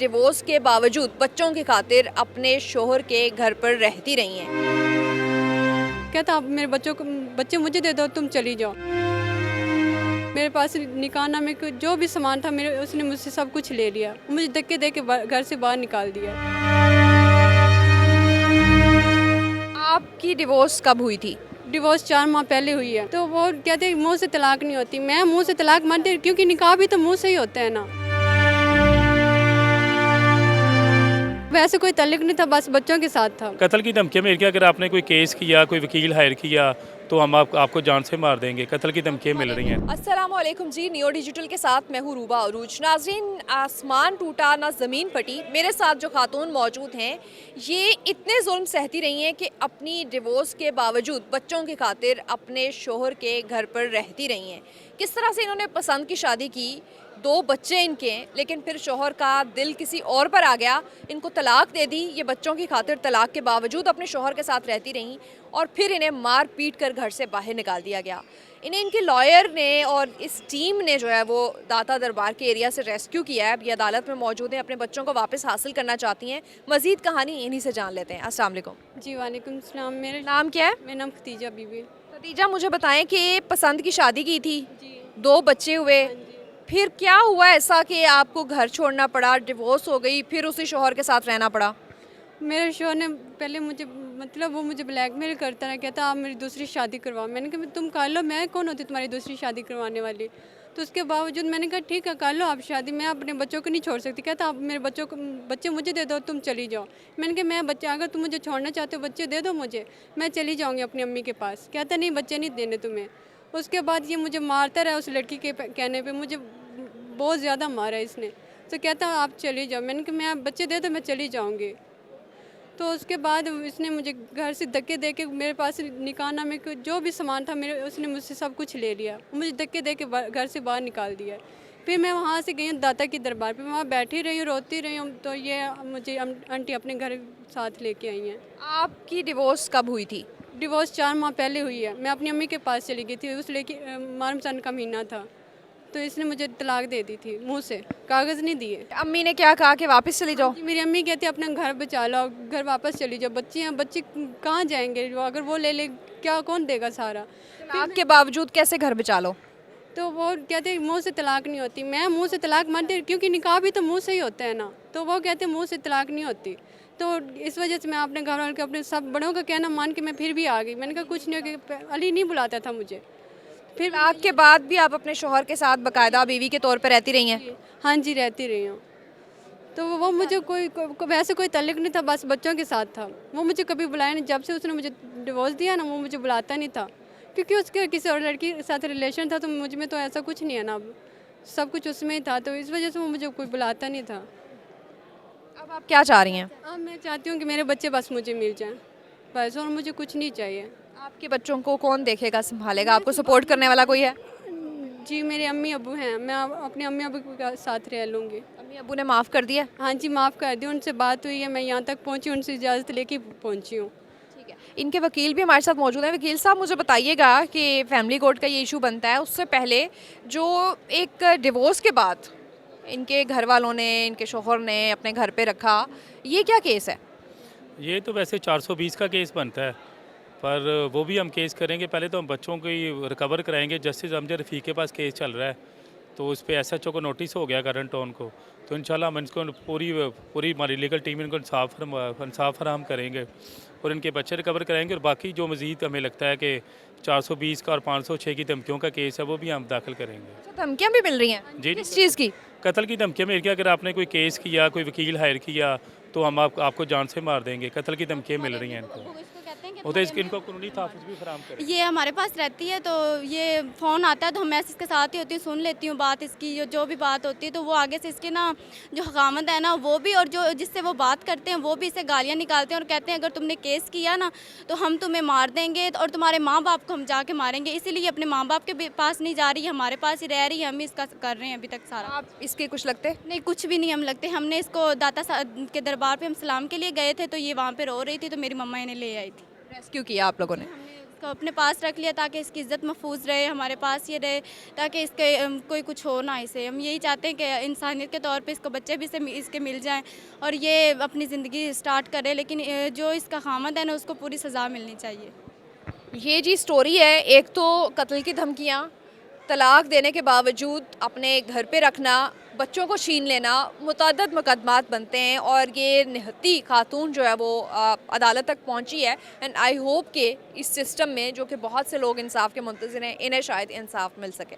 Divorce के बावजूद बच्चों की खातिर अपने शोहर के घर पर रहती रही हैं। कहता आप मेरे बच्चे मुझे दे दो, तुम चली जाओ। मेरे पास निकाह में जो भी सामान था मेरे, उसने मुझसे सब कुछ ले लिया। मुझे धक्के दे के घर से बाहर निकाल दिया। आपकी डिवोर्स कब हुई थी? डिवोर्स 4 माह पहले हुई है। तो वो कहते हैं मुंह से तलाक नहीं होती। मैं मुंह से तलाक मानती, क्योंकि निकाह भी तो मुंह से ही होता है ना। वैसे कोई तल्लुक नहीं था, बस बच्चों के साथ था। कत्ल की धमकी मिल गई, अगर आपने कोई केस किया, कोई वकील हायर किया तो हम आपको जान से मार देंगे। कत्ल की धमकियाँ मिल रही हैं। अस्सलाम वालेकुम जी, नियो डिजिटल के साथ मैं हूँ रूबा अरूज। नाज़रीन, आसमान टूटा ना ज़मीन फटी। मेरे साथ जो खातून मौजूद हैं ये इतने जुल्म सहती रही हैं कि अपनी डिवोर्स के बावजूद बच्चों की खातिर अपने शोहर के घर पर रहती रही हैं। किस तरह से इन्होंने पसंद की शादी की, 2 बच्चे इनके, लेकिन फिर शोहर का दिल किसी और पर आ गया, इनको तलाक दे दी। ये बच्चों की खातिर तलाक के बावजूद अपने शोहर के साथ रहती रहीं और फिर इन्हें मार पीट कर घर से बाहर निकाल दिया गया। इन्हें इनके लॉयर ने और इस टीम ने जो है वो दाता दरबार के एरिया से रेस्क्यू किया है। ये अदालत में मौजूद हैं, अपने बच्चों को वापस हासिल करना चाहती हैं। मज़ीद कहानी इन्हीं से जान लेते हैं। अस्सलाम वालेकुम। जी वालेकुम सलाम। मेरा नाम क्या है? मेरा नाम खतीजा बीबी। खदीजा, मुझे बताएं कि पसंद की शादी की थी, जी 2 बच्चे हुए, हाँ जी। फिर क्या हुआ ऐसा कि आपको घर छोड़ना पड़ा, डिवोर्स हो गई, फिर उसी शोहर के साथ रहना पड़ा? मेरे शोहर ने पहले मुझे वो मुझे ब्लैकमेल करता रहा, कहता आप मेरी दूसरी शादी करवाओ। मैंने कहा तुम कर लो, मैं कौन होती तुम्हारी दूसरी शादी करवाने वाली। तो उसके बावजूद मैंने कहा ठीक है कर लो आप शादी, मैं अपने बच्चों को नहीं छोड़ सकती। कहता आप मेरे बच्चे मुझे दे दो, तुम चली जाओ। मैंने कहा मैं बच्चे, अगर तुम मुझे छोड़ना चाहते हो बच्चे दे दो मुझे, मैं चली जाऊँगी अपनी अम्मी के पास। कहता नहीं बच्चे नहीं देने तुम्हें। उसके बाद ये मुझे मारता रहा, उस लड़की के कहने पर मुझे बहुत ज़्यादा मारा इसने। तो कहता आप चली जाओ। मैंने कहा मैं बच्चे दे दो, मैं चली जाऊँगी। तो उसके बाद इसने मुझे घर से धक्के दे के, मेरे पास निकाह में जो भी सामान था मेरे, उसने मुझसे सब कुछ ले लिया। मुझे धक्के दे के घर से बाहर निकाल दिया। फिर मैं वहाँ से गई हूँ दाता की दरबार पे, वहाँ बैठी रही हूँ, रोती रही हूँ। तो ये मुझे आंटी अपने घर साथ लेके आई हैं। आपकी डिवोर्स कब हुई थी? डिवोर्स 4 माह पहले हुई है। मैं अपनी अम्मी के पास चली गई थी, उस लेके मुहर्रम सन का महीना था। तो इसने मुझे तलाक दे दी थी, मुँह से, कागज़ नहीं दिए। अम्मी ने क्या कहा कि वापस चली जाओ? मेरी अम्मी कहती है अपना घर बचा लो, घर वापस चली जाओ। बच्चे हैं, बच्चे कहाँ जाएंगे? अगर वो ले क्या कौन देगा सारा? तलाक के बावजूद कैसे घर बचा लो? तो वो कहते हैं मुंह से तलाक नहीं होती। मैं मुंह से तलाक मानती, क्योंकि निकाह भी तो मुंह से ही होता है ना। तो वो कहते हैं मुंह से तलाक नहीं होती। तो इस वजह से मैं अपने घर वालों के, अपने सब बड़ों का कहना मान के मैं फिर भी आ गई। मैंने कहा कुछ नहीं हो, अली नहीं बुलाता था मुझे। फिर तलाक के बाद भी आप अपने शोहर के साथ बाकायदा बीवी के तौर पर रहती रही हैं? हाँ जी रहती रही हूँ। तो वो मुझे वैसे कोई तल्लुक नहीं था, बस बच्चों के साथ था। वो मुझे कभी बुलाया नहीं। जब से उसने मुझे डिवोर्स दिया ना, वो मुझे बुलाता नहीं था, क्योंकि उसके किसी और लड़की के साथ रिलेशन था। तो मुझ में तो ऐसा कुछ नहीं है ना, अब सब कुछ उसमें ही था। तो इस वजह से वो मुझे कोई बुलाता नहीं था। अब आप क्या चाह रही हैं? अब मैं चाहती हूँ कि मेरे बच्चे बस मुझे मिल जाएं, बस, और मुझे कुछ नहीं चाहिए। आपके बच्चों को कौन देखेगा, संभालेगा? आपको सपोर्ट करने वाला कोई है? जी मेरे अम्मी अबू हैं, मैं अपने अम्मी अबू के साथ रह लूँगी। अम्मी अबू ने माफ़ कर दिया? हाँ जी माफ़ कर दी, उनसे बात हुई है, मैं यहाँ तक पहुँची, उनसे इजाज़त लेके पहुँची हूँ। ठीक है। इनके वकील भी हमारे साथ मौजूद हैं। वकील साहब, मुझे बताइएगा कि फैमिली कोर्ट का ये इशू बनता है, उससे पहले जो एक डिवोर्स के बाद इनके घर वालों ने, इनके शोहर ने अपने घर पे रखा, ये क्या केस है? ये तो वैसे 420 का केस बनता है, पर वो भी हम केस करेंगे। पहले तो हम बच्चों को ही रिकवर कराएंगे। जस्टिस अमजद रफ़ीक के पास केस चल रहा है, तो उस पर SHO को नोटिस हो गया करंट टाउन को। तो इंशाल्लाह हम इसको पूरी हमारी लीगल टीम इनको इंसाफ फराहम करेंगे और इनके बच्चे रिकवर कराएंगे। और बाकी जो मज़ीद हमें लगता है कि 420 का और 506 की धमकियों का केस है, वो भी हम दाखिल करेंगे। धमकियाँ भी मिल रही हैं? जी, किस चीज़ की? कत्ल की धमकियाँ मिल गई, अगर आपने कोई केस किया, कोई वकील हायर किया तो हम आपको जान से मार देंगे। कत्ल की धमकियाँ मिल रही हैं इनको। वो तो इनको कानूनी तहफ़्फ़ुज़ भी फराहम करें। ये हमारे पास रहती है, तो ये फ़ोन आता है तो मैं इसके साथ ही होती हूँ, सुन लेती हूँ बात इसकी, जो भी बात होती है। तो वो आगे से इसके ना जो हकामत है ना, वो भी, और जो जिससे वो बात करते हैं वो भी इसे गालियाँ निकालते हैं और कहते हैं अगर तुमने केस किया ना तो हम तुम्हें मार देंगे और तुम्हारे माँ बाप को हम जाके मारेंगे। इसीलिए अपने माँ बाप के पास नहीं जा रही, हमारे पास ही रह रही है। हम इसका कर रहे हैं अभी तक सारा। आप इसके कुछ लगते? नहीं, कुछ भी नहीं हम लगते। हमने इसको दाता के दरबार पे हम सलाम के लिए गए थे, तो ये वहाँ पे रो रही थी, तो मेरी मम्मा इन्हें ले आई थी। रेस्क्यू किया आप लोगों ने? इसको अपने पास रख लिया ताकि इसकी इज़्ज़त महफूज रहे, हमारे पास ये रहे, ताकि इसके कोई कुछ हो ना इसे। हम यही चाहते हैं कि इंसानियत के तौर पे इसको बच्चे भी इसके मिल जाएं और ये अपनी ज़िंदगी स्टार्ट करे, लेकिन जो इसका खामद है ना उसको पूरी सज़ा मिलनी चाहिए। ये जी स्टोरी है, एक तो कत्ल की धमकियाँ, तलाक देने के बावजूद अपने घर पे रखना, बच्चों को छीन लेना, मुतअद्दिद मुकदमात बनते हैं और ये निहत्ती खातून जो है वो अदालत तक पहुंची है। एंड आई होप कि इस सिस्टम में जो कि बहुत से लोग इंसाफ के मुंतज़िर हैं, इन्हें शायद इंसाफ मिल सके।